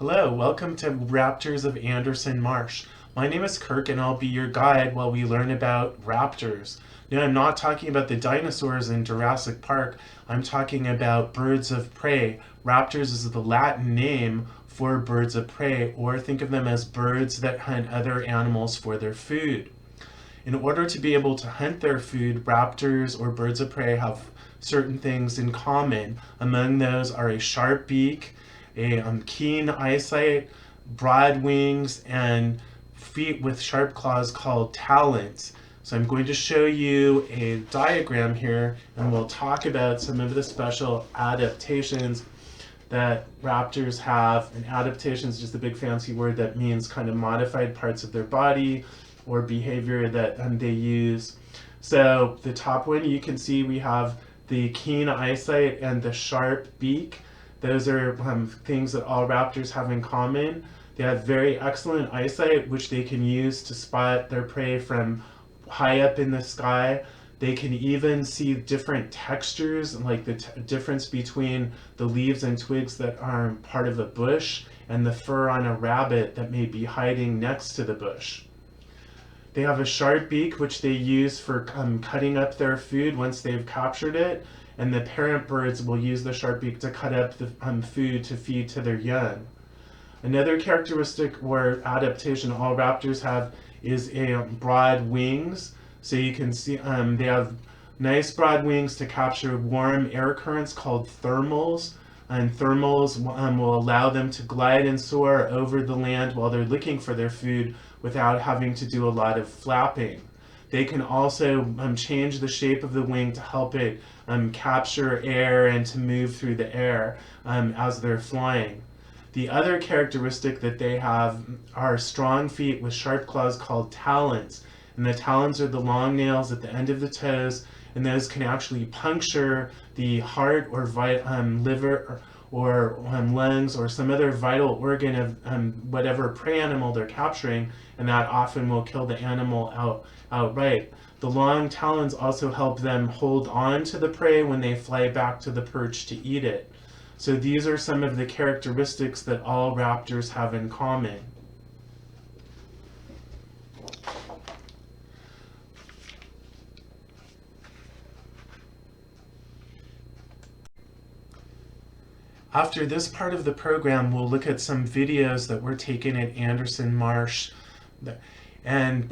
Hello, welcome to Raptors of Anderson Marsh. My name is Kirk and I'll be your guide while we learn about raptors. Now, I'm not talking about the dinosaurs in Jurassic Park, I'm talking about birds of prey. Raptors is the Latin name for birds of prey, or think of them as birds that hunt other animals for their food. In order to be able to hunt their food, raptors or birds of prey have certain things in common. Among those are a sharp beak, a keen eyesight, broad wings, and feet with sharp claws called talons. So I'm going to show you a diagram here, and we'll talk about some of the special adaptations that raptors have. And adaptation is just a big fancy word that means kind of modified parts of their body or behavior that they use. So the top one, you can see we have the keen eyesight and the sharp beak. Those are things that all raptors have in common. They have very excellent eyesight, which they can use to spot their prey from high up in the sky. They can even see different textures, like the difference between the leaves and twigs that are part of a bush and the fur on a rabbit that may be hiding next to the bush. They have a sharp beak, which they use for cutting up their food once they've captured it, and the parent birds will use the sharp beak to cut up the food to feed to their young. Another characteristic or adaptation all raptors have is broad wings. So you can see they have nice broad wings to capture warm air currents called thermals. And thermals will allow them to glide and soar over the land while they're looking for their food without having to do a lot of flapping. They can also change the shape of the wing to help it capture air and to move through the air as they're flying. The other characteristic that they have are strong feet with sharp claws called talons. And the talons are the long nails at the end of the toes, and those can actually puncture the heart or liver or lungs or some other vital organ of whatever prey animal they're capturing, and that often will kill the animal outright. The long talons also help them hold on to the prey when they fly back to the perch to eat it. So these are some of the characteristics that all raptors have in common. After this part of the program, we'll look at some videos that were taken at Anderson Marsh, and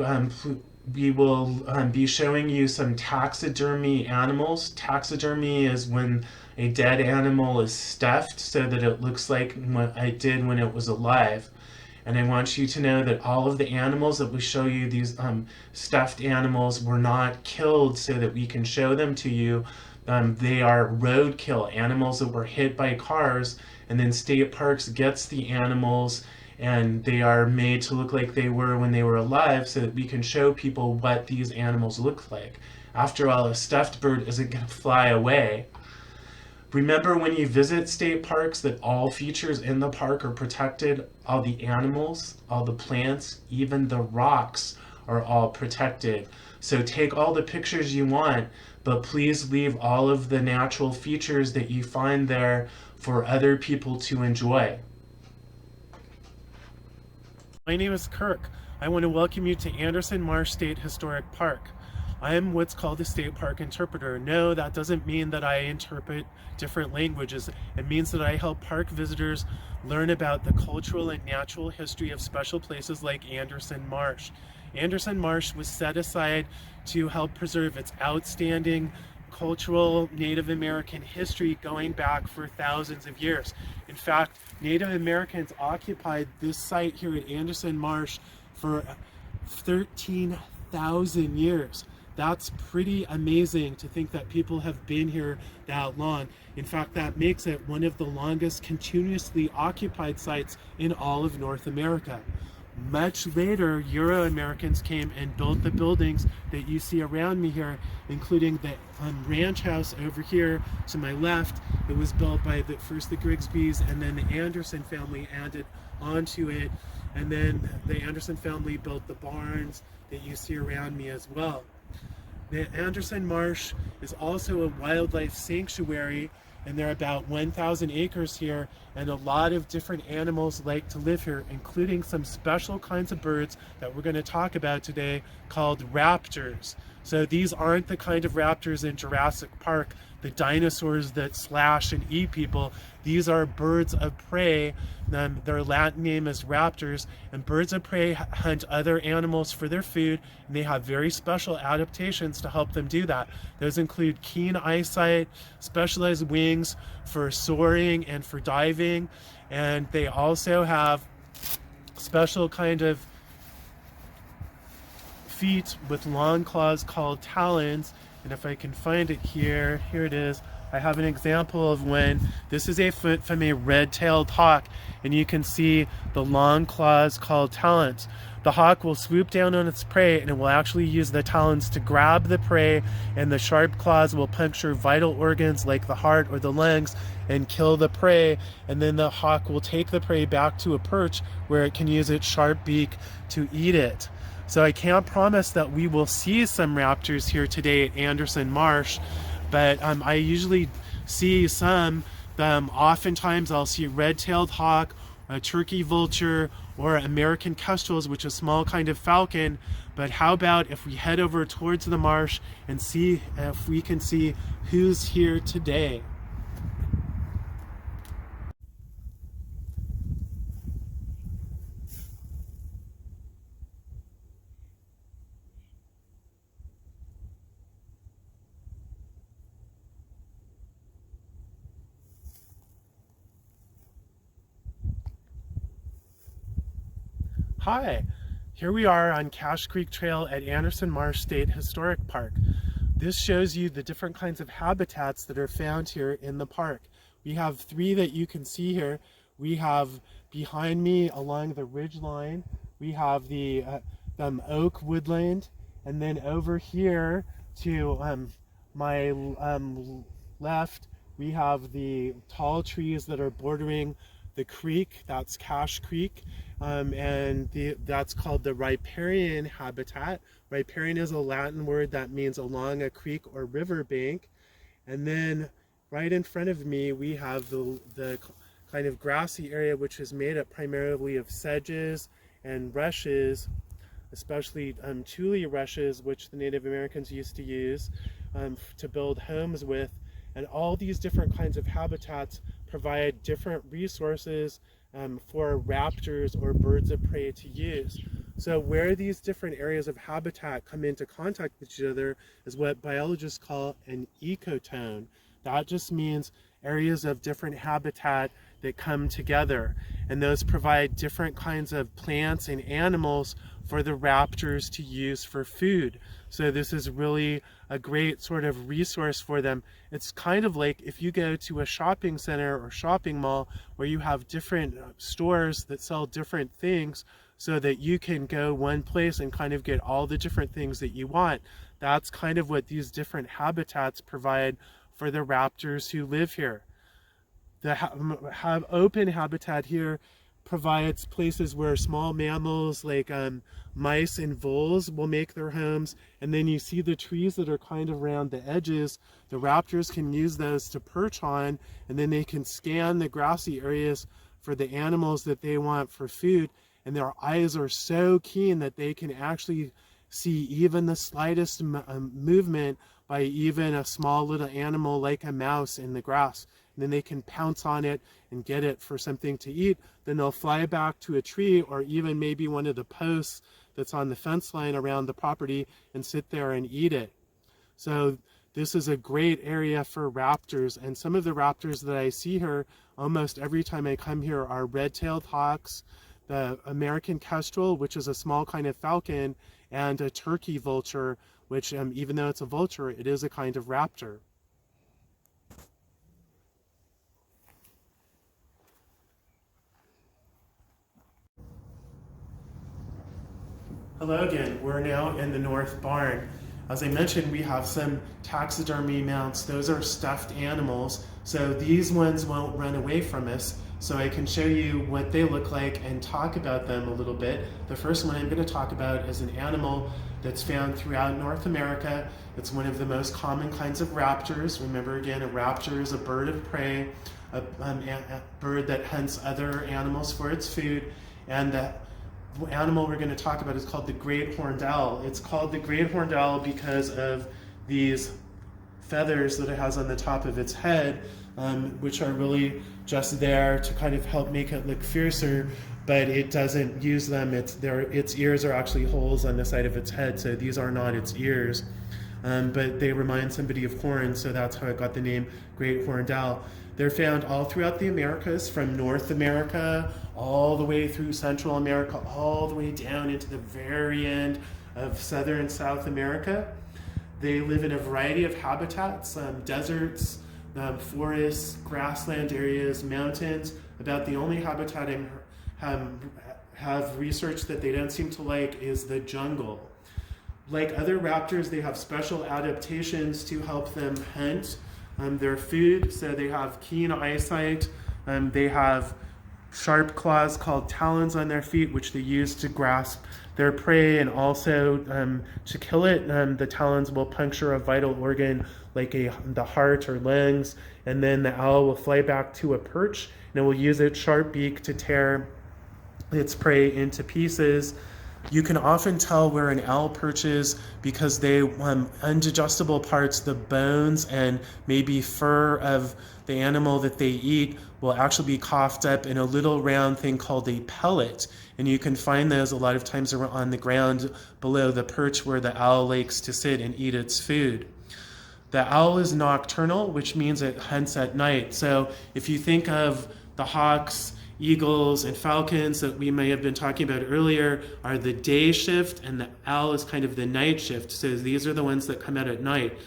we will be showing you some taxidermy animals. Taxidermy is when a dead animal is stuffed so that it looks like what it did when it was alive. And I want you to know that all of the animals that we show you, these stuffed animals, were not killed so that we can show them to you. They are roadkill, animals that were hit by cars, and then state parks gets the animals and they are made to look like they were when they were alive so that we can show people what these animals look like. After all, a stuffed bird isn't going to fly away. Remember when you visit state parks that all features in the park are protected. All the animals, all the plants, even the rocks are all protected. So take all the pictures you want, but please leave all of the natural features that you find there for other people to enjoy. My name is Kirk. I want to welcome you to Anderson Marsh State Historic Park. I am what's called a state park interpreter. No, that doesn't mean that I interpret different languages. It means that I help park visitors learn about the cultural and natural history of special places like Anderson Marsh. Anderson Marsh was set aside to help preserve its outstanding cultural Native American history going back for thousands of years. In fact, Native Americans occupied this site here at Anderson Marsh for 13,000 years. That's pretty amazing to think that people have been here that long. In fact, that makes it one of the longest continuously occupied sites in all of North America. Much later, Euro-Americans came and built the buildings that you see around me here, including the ranch house over here to my left. It was built by first the Grigsbys, and then the Anderson family added onto it. And then the Anderson family built the barns that you see around me as well. The Anderson Marsh is also a wildlife sanctuary and there are about 1,000 acres here, and a lot of different animals like to live here, including some special kinds of birds that we're going to talk about today called raptors. So these aren't the kind of raptors in Jurassic Park, the dinosaurs that slash and eat people. These are birds of prey. Their Latin name is raptors, and birds of prey hunt other animals for their food, and they have very special adaptations to help them do that. Those include keen eyesight, specialized wings for soaring and for diving, and they also have special kind of feet with long claws called talons. And if I can find it here it is. I have an example of when this is a foot from a red-tailed hawk, and you can see the long claws called talons. The hawk will swoop down on its prey, and it will actually use the talons to grab the prey, and the sharp claws will puncture vital organs like the heart or the lungs and kill the prey, and then the hawk will take the prey back to a perch where it can use its sharp beak to eat it. So I can't promise that we will see some raptors here today at Anderson Marsh, but I usually see some. Oftentimes I'll see a red-tailed hawk, a turkey vulture, or American kestrels, which is a small kind of falcon. But how about if we head over towards the marsh and see if we can see who's here today? Hi, here we are on Cache Creek Trail at Anderson Marsh State Historic Park. This shows you the different kinds of habitats that are found here in the park. We have three that you can see here. We have behind me along the ridge line, we have the oak woodland, and then over here to my left, we have the tall trees that are bordering the creek. That's Cache Creek, and that's called the riparian habitat. Riparian is a Latin word that means along a creek or river bank. And then right in front of me we have the kind of grassy area, which is made up primarily of sedges and rushes, especially tule rushes, which the Native Americans used to use to build homes with. And all these different kinds of habitats provide different resources for raptors or birds of prey to use. So where these different areas of habitat come into contact with each other is what biologists call an ecotone. That just means areas of different habitat that come together, and those provide different kinds of plants and animals for the raptors to use for food. So this is really a great sort of resource for them. It's kind of like if you go to a shopping center or shopping mall where you have different stores that sell different things so that you can go one place and kind of get all the different things that you want. That's kind of what these different habitats provide for the raptors who live here. The open habitat here provides places where small mammals like mice and voles will make their homes, and then you see the trees that are kind of around the edges. The raptors can use those to perch on, and then they can scan the grassy areas for the animals that they want for food, and their eyes are so keen that they can actually see even the slightest movement by even a small little animal like a mouse in the grass. And then they can pounce on it and get it for something to eat. Then they'll fly back to a tree or even maybe one of the posts that's on the fence line around the property and sit there and eat it. So this is a great area for raptors, and some of the raptors that I see here almost every time I come here are red-tailed hawks, the American kestrel, which is a small kind of falcon, and a turkey vulture, which even though it's a vulture, it is a kind of raptor. Hello again, we're now in the North Barn. As I mentioned, we have some taxidermy mounts. Those are stuffed animals, so these ones won't run away from us. so I can show you what they look like and talk about them a little bit. The first one I'm going to talk about is an animal that's found throughout North America. It's one of the most common kinds of raptors. Remember again, a raptor is a bird of prey, a bird that hunts other animals for its food, and the animal we're going to talk about is called the great horned owl. It's called the great horned owl because of these feathers that it has on the top of its head, which are really just there to kind of help make it look fiercer, but it doesn't use them. Its ears are actually holes on the side of its head, so these are not its ears. But they remind somebody of horns, so that's how it got the name great horned owl. They're found all throughout the Americas, from North America all the way through Central America, all the way down into the very end of Southern South America. They live in a variety of habitats, deserts, forests, grassland areas, mountains. About the only habitat I have researched that they don't seem to like is the jungle. Like other raptors, they have special adaptations to help them hunt their food. So they have keen eyesight. They have sharp claws called talons on their feet, which they use to grasp their prey, and also to kill it. The talons will puncture a vital organ like the heart or lungs, and then the owl will fly back to a perch and it will use its sharp beak to tear its prey into pieces. You can often tell where an owl perches because they undigestible parts, the bones and maybe fur of the animal that they eat, will actually be coughed up in a little round thing called a pellet. And you can find those a lot of times on the ground below the perch where the owl likes to sit and eat its food. The owl is nocturnal, which means it hunts at night. So if you think of the hawks, eagles, and falcons that we may have been talking about earlier are the day shift, and the owl is kind of the night shift. So these are the ones that come out at night.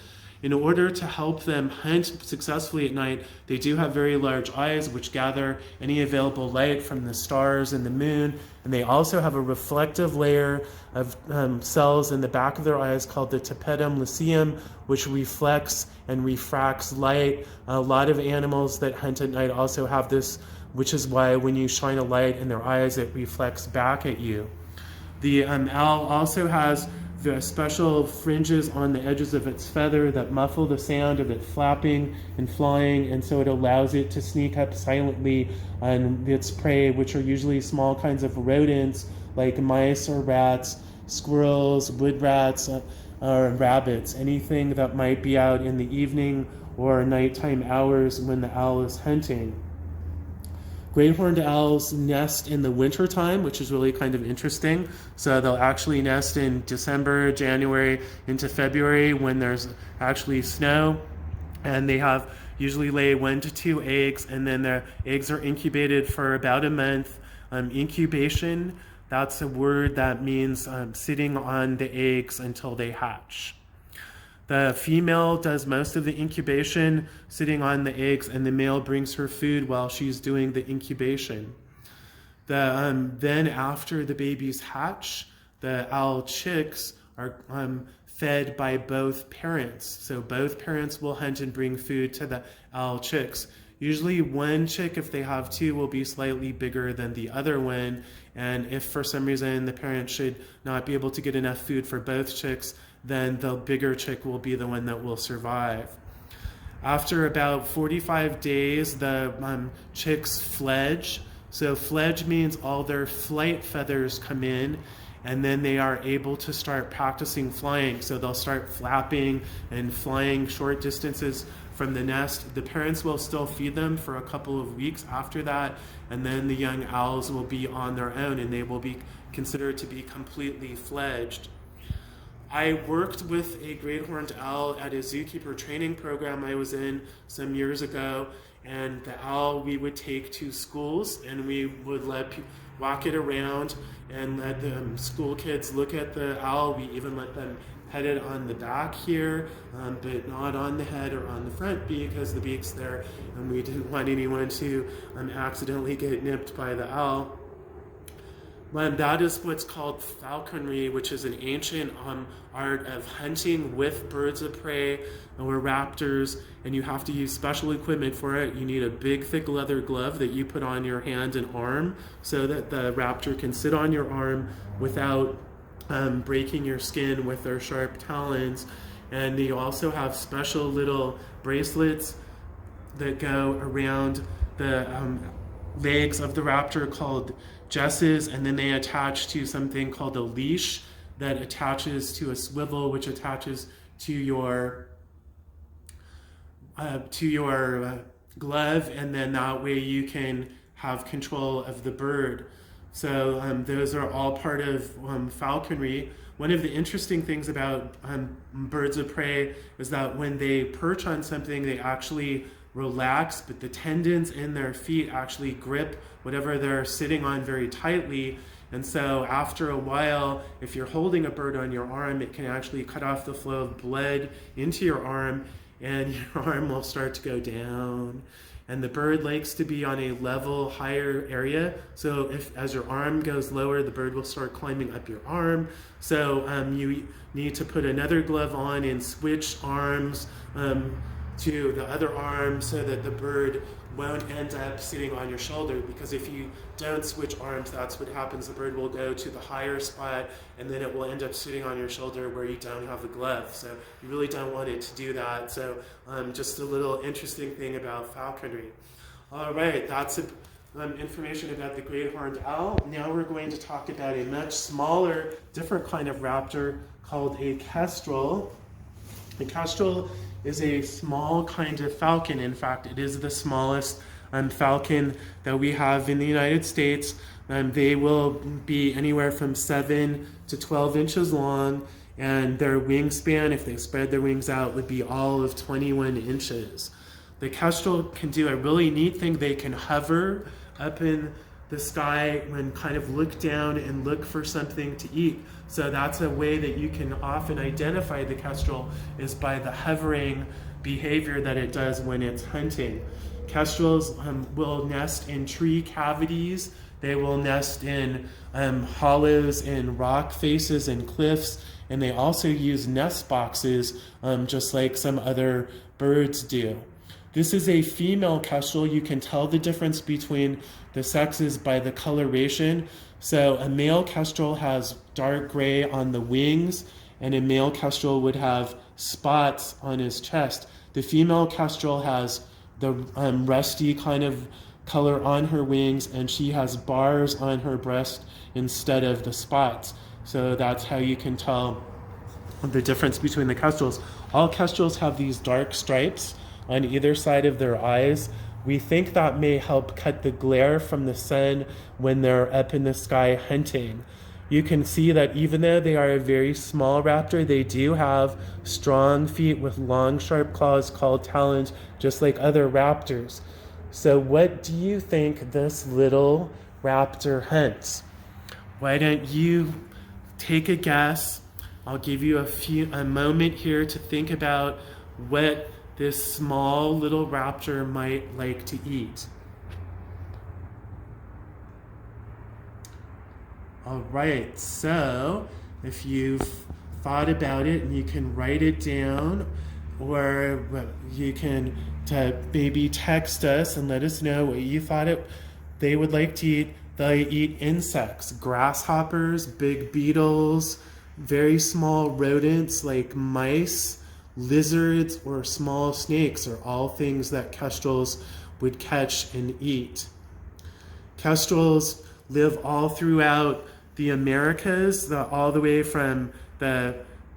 In order to help them hunt successfully at night, they do have very large eyes which gather any available light from the stars and the moon, and they also have a reflective layer of cells in the back of their eyes called the tapetum luceum, which reflects and refracts light. A lot of animals that hunt at night also have this, which is why when you shine a light in their eyes, it reflects back at you. The owl also has the special fringes on the edges of its feather that muffle the sound of it flapping and flying, and so it allows it to sneak up silently on its prey, which are usually small kinds of rodents like mice or rats, squirrels, wood rats, or rabbits, anything that might be out in the evening or nighttime hours when the owl is hunting. Great horned owls nest in the wintertime, which is really kind of interesting. So they'll actually nest in December, January, into February when there's actually snow. And they usually lay 1 to 2 eggs, and then their eggs are incubated for about a month. Incubation, that's a word that means sitting on the eggs until they hatch. The female does most of the incubation sitting on the eggs, and the male brings her food while she's doing the incubation. Then after the babies hatch, the owl chicks are fed by both parents. So both parents will hunt and bring food to the owl chicks. Usually one chick, if they have two, will be slightly bigger than the other one. And if for some reason the parent should not be able to get enough food for both chicks, then the bigger chick will be the one that will survive. After about 45 days, the chicks fledge. So fledge means all their flight feathers come in, and then they are able to start practicing flying. So they'll start flapping and flying short distances from the nest. The parents will still feed them for a couple of weeks after that, and then the young owls will be on their own, and they will be considered to be completely fledged. I worked with a great horned owl at a zookeeper training program I was in some years ago, and the owl we would take to schools, and we would walk it around and let the school kids look at the owl. We even let them pet it on the back here, but not on the head or on the front because the beak's there, and we didn't want anyone to accidentally get nipped by the owl. That is what's called falconry, which is an ancient art of hunting with birds of prey or raptors, and you have to use special equipment for it. You need a big, thick leather glove that you put on your hand and arm so that the raptor can sit on your arm without breaking your skin with their sharp talons. And you also have special little bracelets that go around the legs of the raptor called jesses, and then they attach to something called a leash that attaches to a swivel, which attaches to your glove, and then that way you can have control of the bird. So those are all part of falconry. One of the interesting things about birds of prey is that when they perch on something, they actually relax, but the tendons in their feet actually grip whatever they're sitting on very tightly. And so after a while, if you're holding a bird on your arm, it can actually cut off the flow of blood into your arm, and your arm will start to go down. And the bird likes to be on a level, higher area. So as your arm goes lower, the bird will start climbing up your arm. So you need to put another glove on and switch arms to the other arm so that the bird won't end up sitting on your shoulder, because if you don't switch arms, that's what happens. The bird will go to the higher spot and then it will end up sitting on your shoulder where you don't have the glove. So you really don't want it to do that. So just a little interesting thing about falconry. All right, that's information about the great horned owl. Now we're going to talk about a much smaller, different kind of raptor called a kestrel. A kestrel is a small kind of falcon. In fact, it is the smallest falcon that we have in the United States. They will be anywhere from 7 to 12 inches long, and their wingspan, if they spread their wings out, would be all of 21 inches. The kestrel can do a really neat thing. They can hover up in the sky and kind of look down and look for something to eat. So that's a way that you can often identify the kestrel, is by the hovering behavior that it does when it's hunting. Kestrels will nest in tree cavities. They will nest in hollows in rock faces and cliffs, and they also use nest boxes just like some other birds do. This is a female kestrel. You can tell the difference between the sexes by the coloration. So a male kestrel has dark gray on the wings, and a male kestrel would have spots on his chest. The female kestrel has the rusty kind of color on her wings, and she has bars on her breast instead of the spots. So that's how you can tell the difference between the kestrels. All kestrels have these dark stripes on either side of their eyes. We think that may help cut the glare from the sun when they're up in the sky hunting. You can see that even though they are a very small raptor, they do have strong feet with long, sharp claws called talons, just like other raptors. So what do you think this little raptor hunts? Why don't you take a guess? I'll give you a moment here to think about what this small little raptor might like to eat. All right, so if you've thought about it, and you can write it down, or you can maybe text us and let us know what you thought they would like to eat. They eat insects, grasshoppers, big beetles, very small rodents like mice, lizards, or small snakes are all things that kestrels would catch and eat. Kestrels live all throughout the Americas, all the way from the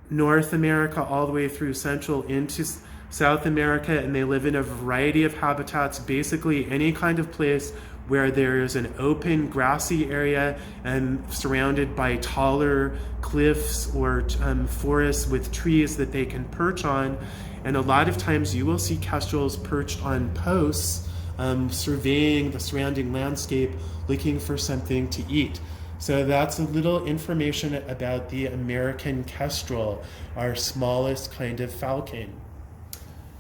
North America all the way through Central into South America, and they live in a variety of habitats, basically any kind of place where there is an open grassy area and surrounded by taller cliffs or forests with trees that they can perch on. And a lot of times you will see kestrels perched on posts, surveying the surrounding landscape, looking for something to eat. So that's a little information about the American kestrel, our smallest kind of falcon.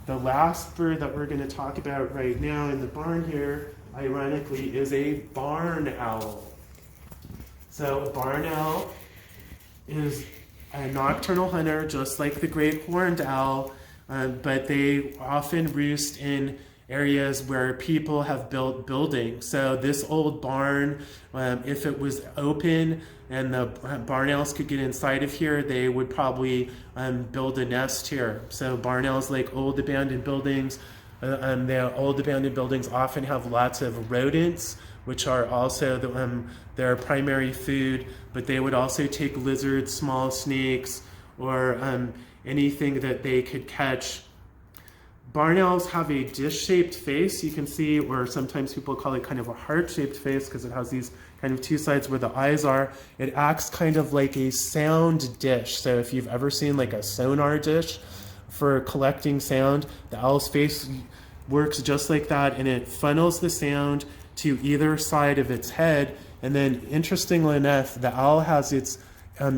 The last bird that we're going to talk about right now in the barn here, ironically, is a barn owl. So a barn owl is a nocturnal hunter, just like the great horned owl, but they often roost in areas where people have built buildings. So this old barn, if it was open and the barn owls could get inside of here, they would probably build a nest here. So barn owls like old abandoned buildings. The old abandoned buildings often have lots of rodents, which are also their primary food, but they would also take lizards, small snakes, or anything that they could catch. Barn owls have a dish-shaped face, you can see, or sometimes people call it kind of a heart-shaped face because it has these kind of two sides where the eyes are. It acts kind of like a sound dish. So if you've ever seen like a sonar dish for collecting sound, the owl's face works just like that, and it funnels the sound to either side of its head. And then interestingly enough, the owl has its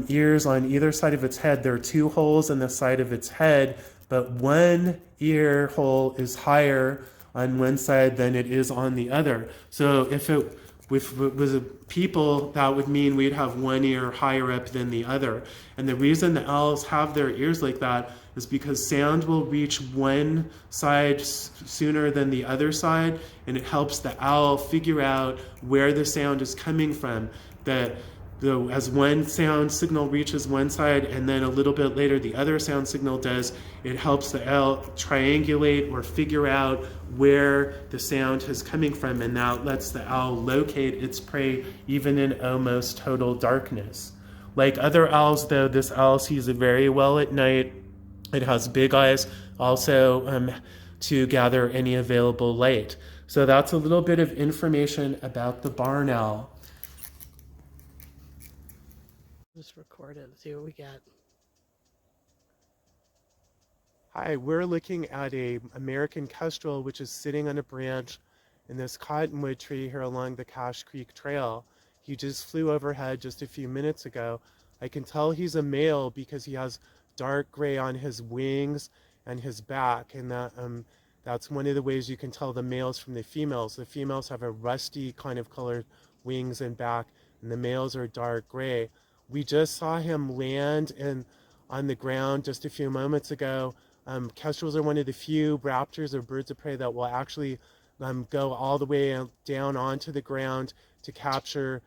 ears on either side of its head. There are two holes in the side of its head, but one ear hole is higher on one side than it is on the other. So if it was people, that would mean we'd have one ear higher up than the other. And the reason the owls have their ears like that is because sound will reach one side sooner than the other side, and it helps the owl figure out where the sound is coming from. As one sound signal reaches one side and then a little bit later the other sound signal does, it helps the owl triangulate or figure out where the sound is coming from, and that lets the owl locate its prey even in almost total darkness. Like other owls though, this owl sees it very well at night. It has big eyes also to gather any available light. So that's a little bit of information about the barn owl. Just record it and see what we get. Hi, we're looking at a American kestrel which is sitting on a branch in this cottonwood tree here along the Cache Creek Trail. He just flew overhead just a few minutes ago. I can tell he's a male because he has dark gray on his wings and his back, and that's one of the ways you can tell the males from the females. The females have a rusty kind of colored wings and back, and the males are dark gray. We just saw him land on the ground just a few moments ago. Kestrels are one of the few raptors or birds of prey that will actually go all the way down onto the ground to capture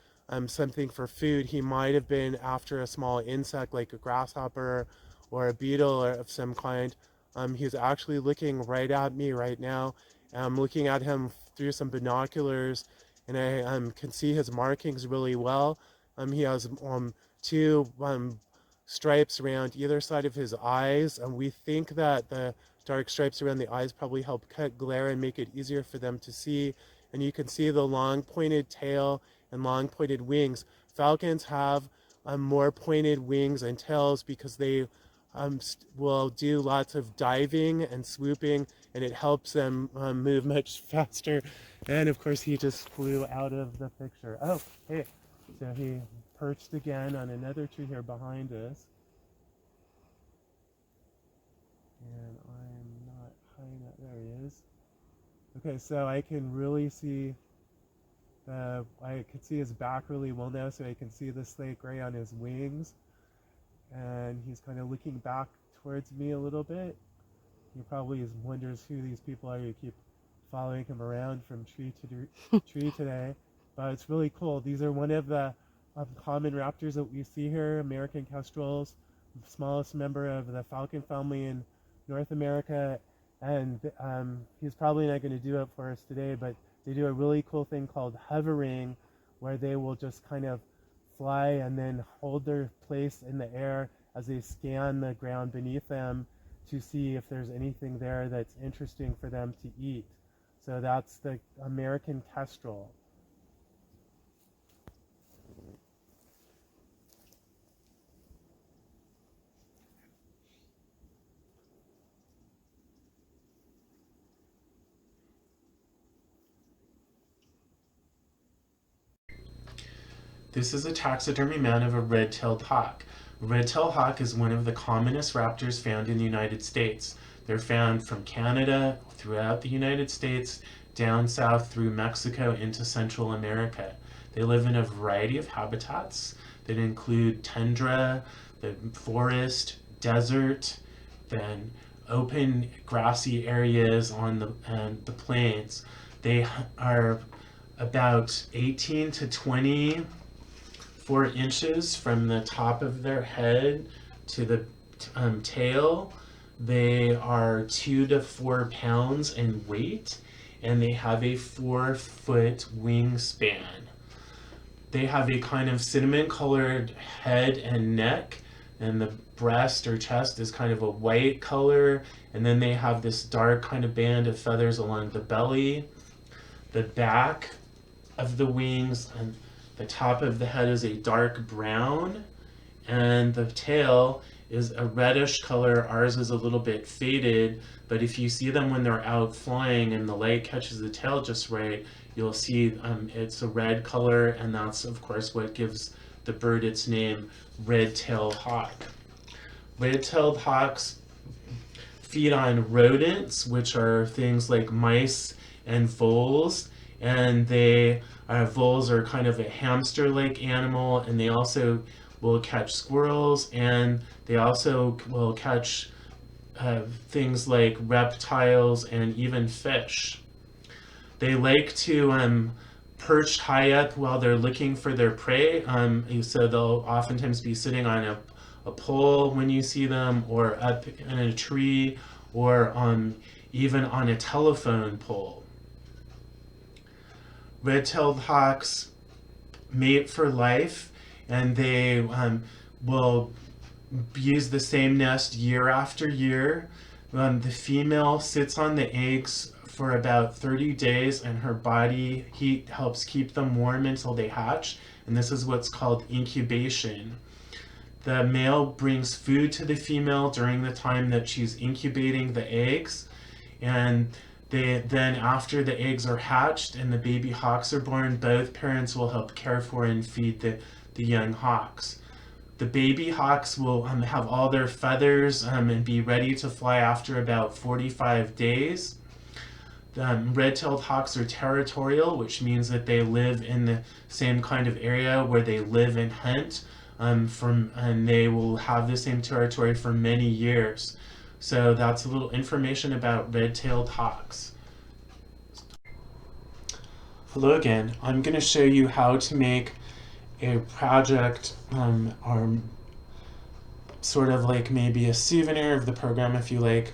something for food. He might have been after a small insect like a grasshopper or a beetle or of some kind. He's actually looking right at me right now. I'm looking at him through some binoculars, and I can see his markings really well. He has two stripes around either side of his eyes, and we think that the dark stripes around the eyes probably help cut glare and make it easier for them to see. And you can see the long pointed tail and long pointed wings. Falcons have more pointed wings and tails because they will do lots of diving and swooping, and it helps them move much faster. And of course he just flew out of the picture. Oh, hey, so he perched again on another tree here behind us. And I'm not high enough. There he is. Okay, so I can really see I can see his back really well now, so I can see the slate gray on his wings. And he's kind of looking back towards me a little bit. He probably wonders who these people are who keep following him around from tree to tree today. But it's really cool. These are one of the common raptors that we see here, American kestrels, the smallest member of the falcon family in North America. And he's probably not going to do it for us today, but they do a really cool thing called hovering, where they will just kind of fly and then hold their place in the air as they scan the ground beneath them to see if there's anything there that's interesting for them to eat. So that's the American kestrel. This is a taxidermy mound of a red-tailed hawk. A red-tailed hawk is one of the commonest raptors found in the United States. They're found from Canada, throughout the United States, down south through Mexico into Central America. They live in a variety of habitats that include tundra, the forest, desert, then open grassy areas on the plains. They are about 18 to 24 inches from the top of their head to the tail. They are 2 to 4 pounds in weight, and they have a 4-foot wingspan. They have a kind of cinnamon colored head and neck, and the breast or chest is kind of a white color, and then they have this dark kind of band of feathers along the belly. The back of the wings and the top of the head is a dark brown, and the tail is a reddish color. Ours is a little bit faded, but if you see them when they're out flying and the light catches the tail just right, you'll see it's a red color, and that's of course what gives the bird its name, red-tailed hawk. Red-tailed hawks feed on rodents, which are things like mice and voles, and voles are kind of a hamster-like animal, and they also will catch squirrels, and they also will catch things like reptiles and even fish. They like to perch high up while they're looking for their prey, so they'll oftentimes be sitting on a pole when you see them, or up in a tree, or even on a telephone pole. Red-tailed hawks mate for life, and they will use the same nest year after year. The female sits on the eggs for about 30 days, and her body heat helps keep them warm until they hatch, and this is what's called incubation. The male brings food to the female during the time that she's incubating the eggs, and then after the eggs are hatched and the baby hawks are born, both parents will help care for and feed the young hawks. The baby hawks will have all their feathers and be ready to fly after about 45 days. Red-tailed hawks are territorial, which means that they live in the same kind of area where they live and hunt, and they will have the same territory for many years. So that's a little information about red-tailed hawks. Hello again. I'm going to show you how to make a project, or sort of like maybe a souvenir of the program, if you like,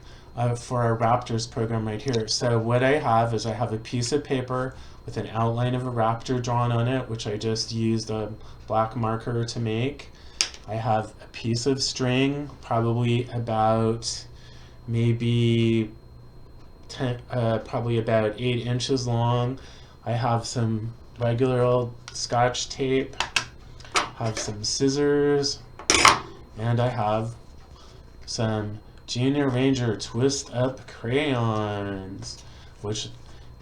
for our Raptors program right here. So what I have is I have a piece of paper with an outline of a raptor drawn on it, which I just used a black marker to make. I have a piece of string, probably about maybe probably about 8 inches long. I have some regular old Scotch tape, have some scissors, and I have some Junior Ranger twist up crayons, which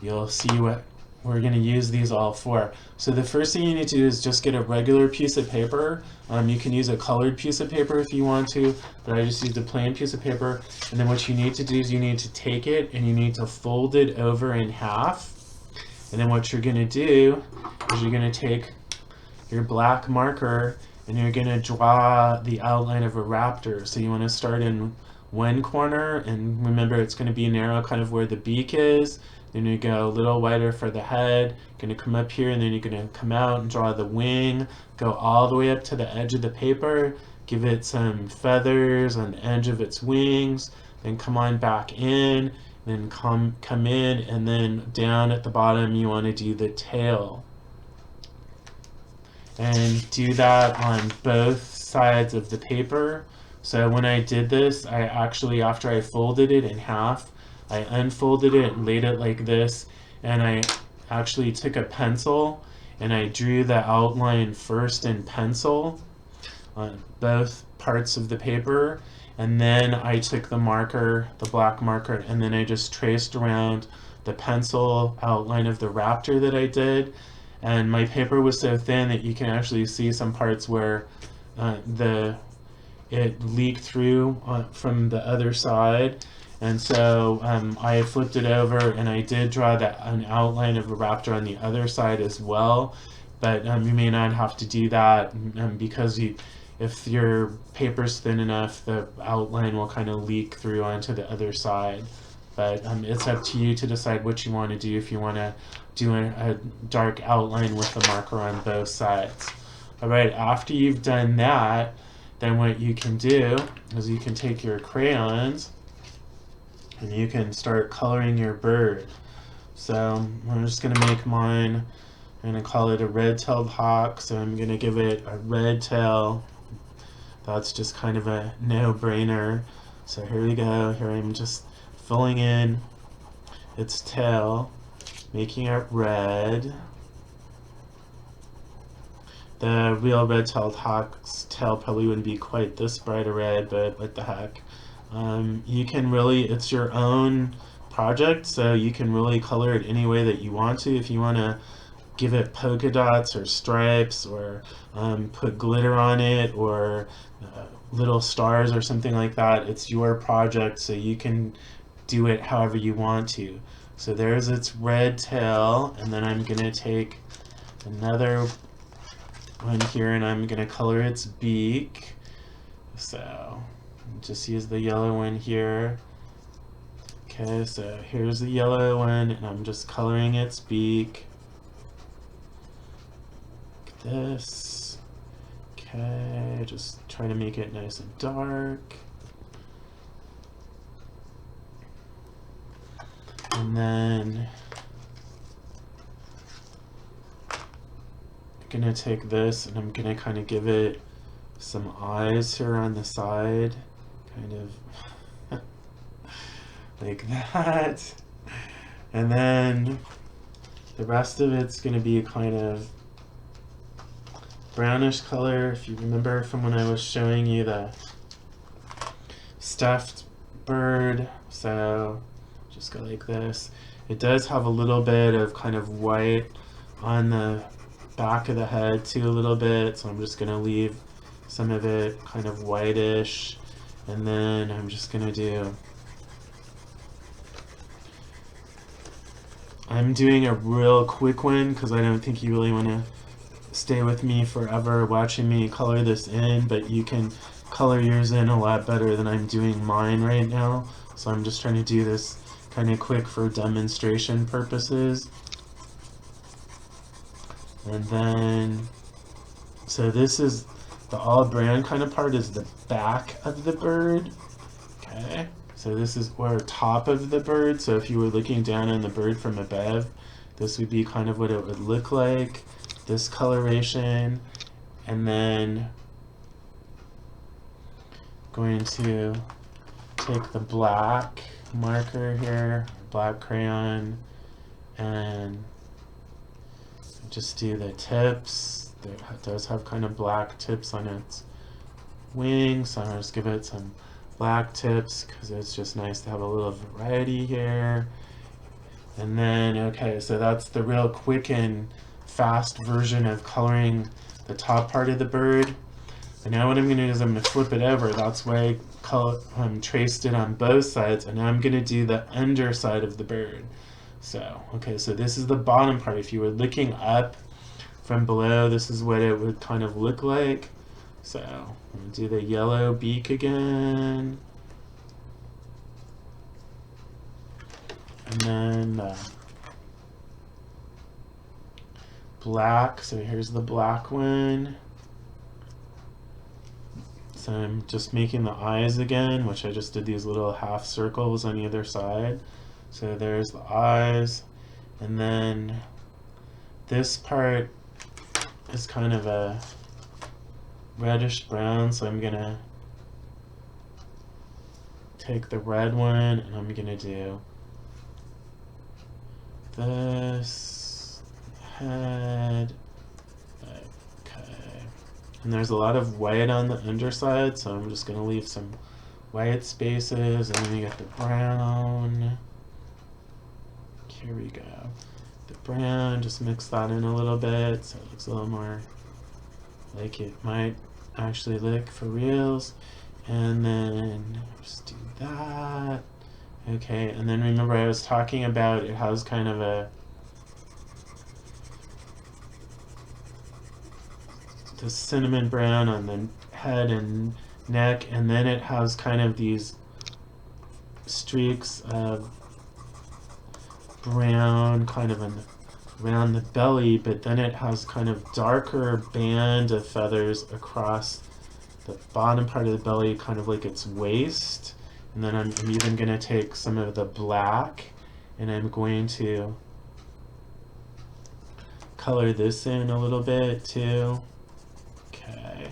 you'll see what we're going to use these all for. So the first thing you need to do is just get a regular piece of paper. You can use a colored piece of paper if you want to, but I just used a plain piece of paper. And then what you need to do is you need to take it and you need to fold it over in half. And then what you're going to do is you're going to take your black marker and you're going to draw the outline of a raptor. So you want to start in one corner, and remember it's going to be narrow, kind of where the beak is. Then you go a little wider for the head, going to come up here, and then you're going to come out and draw the wing, go all the way up to the edge of the paper, give it some feathers on the edge of its wings, then come on back in, then come in, and then down at the bottom you want to do the tail. And do that on both sides of the paper. So when I did this, I actually, after I folded it in half, I unfolded it and laid it like this, and I actually took a pencil and I drew the outline first in pencil on both parts of the paper, and then I took the marker, the black marker, and then I just traced around the pencil outline of the raptor that I did. And my paper was so thin that you can actually see some parts where it leaked through from the other side. And so I flipped it over and I did draw an outline of a raptor on the other side as well. but you may not have to do that because if your paper's thin enough, the outline will kind of leak through onto the other side. But it's up to you to decide what you want to do, if you want to do a dark outline with the marker on both sides. Alright, after you've done that, then what you can do is you can take your crayons and you can start coloring your bird. So I'm just going to make mine, I'm going to call it a red-tailed hawk, so I'm going to give it a red tail. That's just kind of a no-brainer. So here we go. Here I'm just filling in its tail, making it red. The real red-tailed hawk's tail probably wouldn't be quite this bright a red, but what the heck. You can really, it's your own project, so you can really color it any way that you want to. If you want to give it polka dots or stripes, or put glitter on it, or little stars or something like that, it's your project, so you can do it however you want to. So there's its red tail, and then I'm gonna take another one here and I'm gonna color its beak. So just use the yellow one here. Okay, so here's the yellow one, and I'm just coloring its beak. Like this. Okay, just try to make it nice and dark. And then I'm gonna take this and I'm gonna kind of give it some eyes here on the side, kind of like that. And then the rest of it's gonna be kind of brownish color. If you remember from when I was showing you the stuffed bird, so just go like this. It does have a little bit of kind of white on the back of the head too, a little bit, so I'm just gonna leave some of it kind of whitish, and then I'm just gonna do, I'm doing a real quick one because I don't think you really want to stay with me forever watching me color this in, but you can color yours in a lot better than I'm doing mine right now, so I'm just trying to do this kind of quick for demonstration purposes. And then, so this is the all brown kind of part, is the back of the bird. Okay, so this is where top of the bird, so if you were looking down on the bird from above, this would be kind of what it would look like, this coloration. And then going to take the black marker here, black crayon, and just do the tips. It does have kind of black tips on its wings, so I'll just give it some black tips because it's just nice to have a little variety here. And then, okay, so that's the real quick and fast version of coloring the top part of the bird. And now what I'm going to do is I'm going to flip it over. That's why I traced it on both sides, and now I'm going to do the underside of the bird. So, okay, so this is the bottom part. If you were looking up from below, this is what it would kind of look like. So, I'm going to do the yellow beak again. And then black, so here's the black one. So I'm just making the eyes again, which I just did these little half circles on either side. So there's the eyes, and then this part is kind of a reddish brown, so I'm gonna take the red one and I'm gonna do this head. Okay, and there's a lot of white on the underside, so I'm just gonna leave some white spaces, and then we get the brown. Here we go. The brown, just mix that in a little bit so it looks a little more like it might actually look for reals. And then just do that. Okay, and then remember I was talking about it has kind of a the cinnamon brown on the head and neck, and then it has kind of these streaks of brown kind of around the belly, but then it has kind of darker band of feathers across the bottom part of the belly, kind of like its waist. And then I'm even going to take some of the black and I'm going to color this in a little bit too. Okay.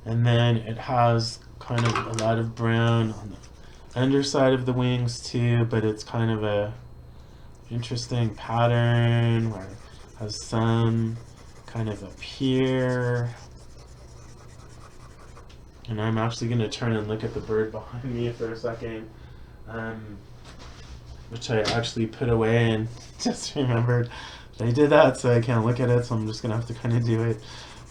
And then it has kind of a lot of brown on the underside of the wings too, but it's kind of a interesting pattern where it has some kind of up here. And I'm actually going to turn and look at the bird behind me for a second, which I actually put away and just remembered that I did that, so I can't look at it, so I'm just going to have to kind of do it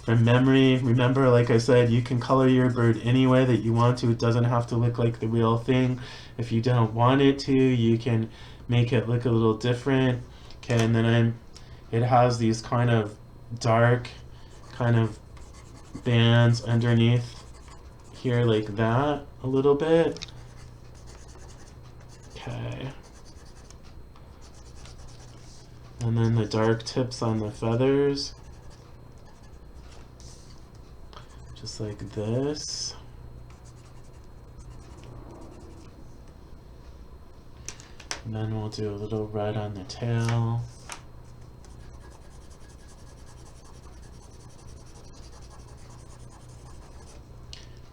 from memory. Remember, like I said, you can color your bird any way that you want to. It doesn't have to look like the real thing. If you don't want it to, you can make it look a little different. Okay, and then it has these kind of dark kind of bands underneath here like that a little bit. Okay. And then the dark tips on the feathers. Just like this. And then we'll do a little red on the tail.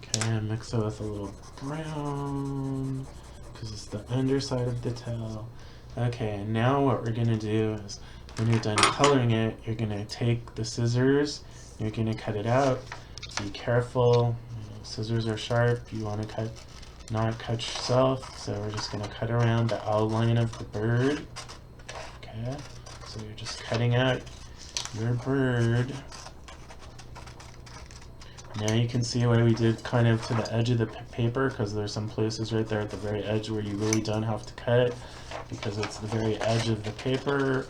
Okay, mix it with a little brown, because it's the underside of the tail. Okay, and now what we're going to do is, when you're done coloring it, you're going to take the scissors, you're going to cut it out. Be careful, scissors are sharp, you want to not cut yourself, so we're just going to cut around the outline of the bird. Okay, so you're just cutting out your bird. Now you can see why we did kind of to the edge of the paper, because there's some places right there at the very edge where you really don't have to cut, because it's the very edge of the paper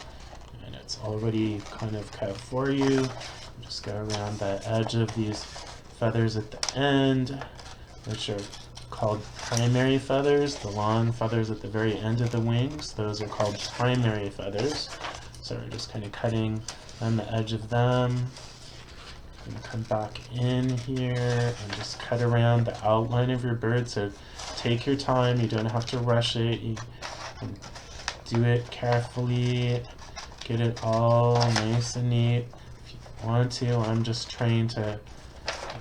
and it's already kind of cut for you. Just go around the edge of these feathers at the end, which are called primary feathers. The long feathers at the very end of the wings, those are called primary feathers. So we're just kind of cutting on the edge of them. I'm going to come back in here and just cut around the outline of your bird. So take your time, you don't have to rush it. You can do it carefully, get it all nice and neat. If you want to, I'm just trying to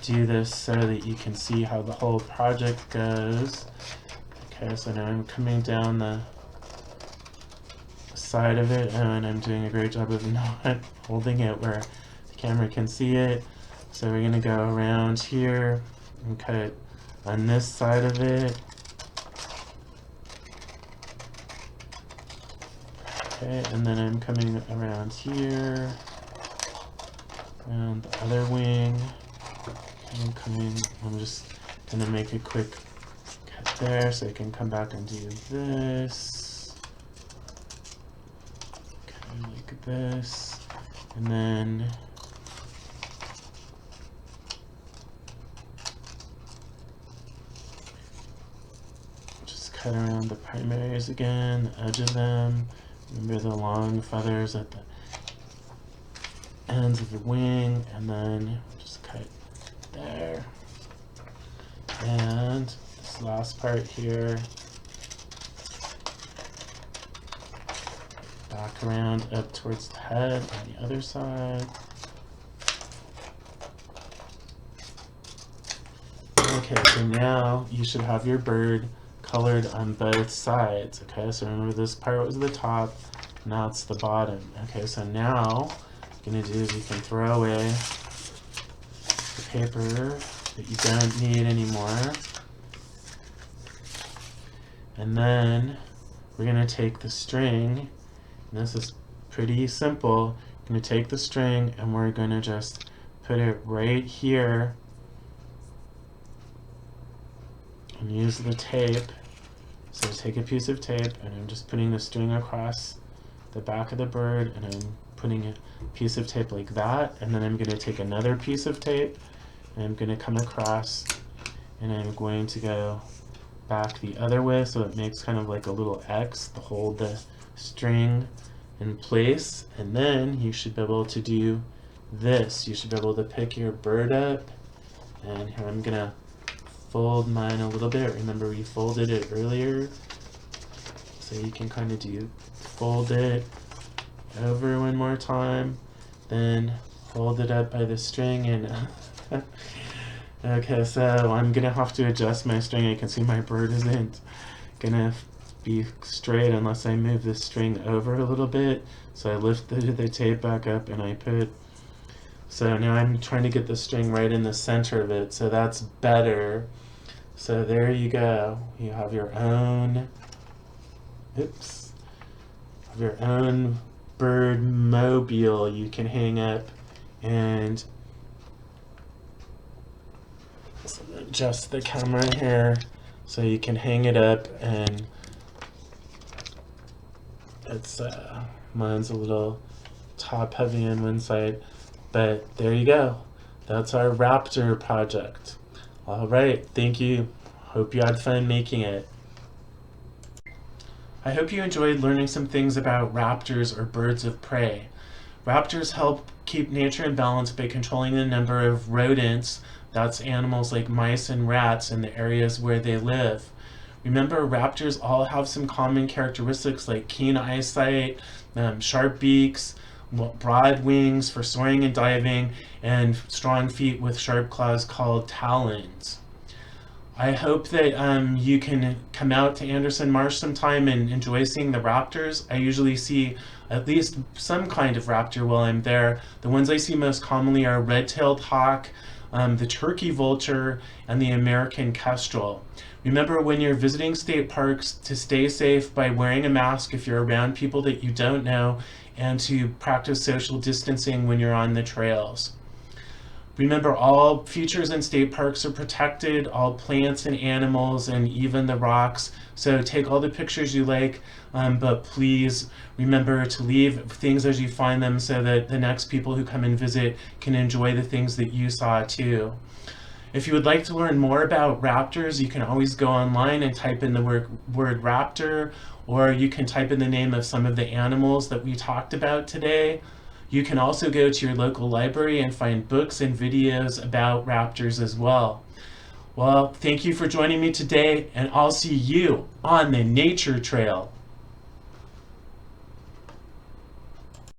do this so that you can see how the whole project goes. Okay, so now I'm coming down the side of it, and I'm doing a great job of not holding it where the camera can see it. So we're going to go around here and cut it on this side of it. Okay, and then I'm coming around here, around the other wing. I'm just going to make a quick cut there so I can come back and do this. Okay, like this. And then just cut around the primaries again, the edge of them. Remember the long feathers at the ends of the wing, and then just cut there. And this last part here, back around up towards the head on the other side. Okay, so now you should have your bird colored on both sides. Okay, so remember this part was the top, now it's the bottom. Okay, so now what you're gonna do is you can throw away the paper that you don't need anymore. And then we're gonna take the string, and this is pretty simple. We're gonna take the string and we're gonna just put it right here and use the tape. So take a piece of tape, and I'm just putting the string across the back of the bird, and I'm putting a piece of tape like that, and then I'm going to take another piece of tape and I'm going to come across and I'm going to go back the other way so it makes kind of like a little X to hold the string in place, and then you should be able to do this. You should be able to pick your bird up, and here I'm gonna fold mine a little bit. Remember we folded it earlier, so you can kind of fold it over one more time, then hold it up by the string and okay, so I'm gonna have to adjust my string. I can see my bird isn't gonna be straight unless I move the string over a little bit. So I lift the tape back up and I put, so now I'm trying to get the string right in the center of it, so that's better. So there you go. You have your own, oops, have your own bird mobile you can hang up, and adjust the camera here so you can hang it up, and it's mine's a little top heavy on one side, but there you go. That's our Raptor project. All right, thank you. Hope you had fun making it. I hope you enjoyed learning some things about raptors, or birds of prey. Raptors help keep nature in balance by controlling the number of rodents, that's animals like mice and rats, in the areas where they live. Remember, raptors all have some common characteristics like keen eyesight, sharp beaks, broad wings for soaring and diving, and strong feet with sharp claws called talons. I hope that you can come out to Anderson Marsh sometime and enjoy seeing the raptors. I usually see at least some kind of raptor while I'm there. The ones I see most commonly are red-tailed hawk, the turkey vulture, and the American kestrel. Remember, when you're visiting state parks, to stay safe by wearing a mask if you're around people that you don't know, and to practice social distancing when you're on the trails. Remember, all features in state parks are protected, all plants and animals and even the rocks. So take all the pictures you like, but please remember to leave things as you find them so that the next people who come and visit can enjoy the things that you saw too. If you would like to learn more about raptors, you can always go online and type in the word raptor, or you can type in the name of some of the animals that we talked about today. You can also go to your local library and find books and videos about raptors as well. Well, thank you for joining me today, and I'll see you on the nature trail.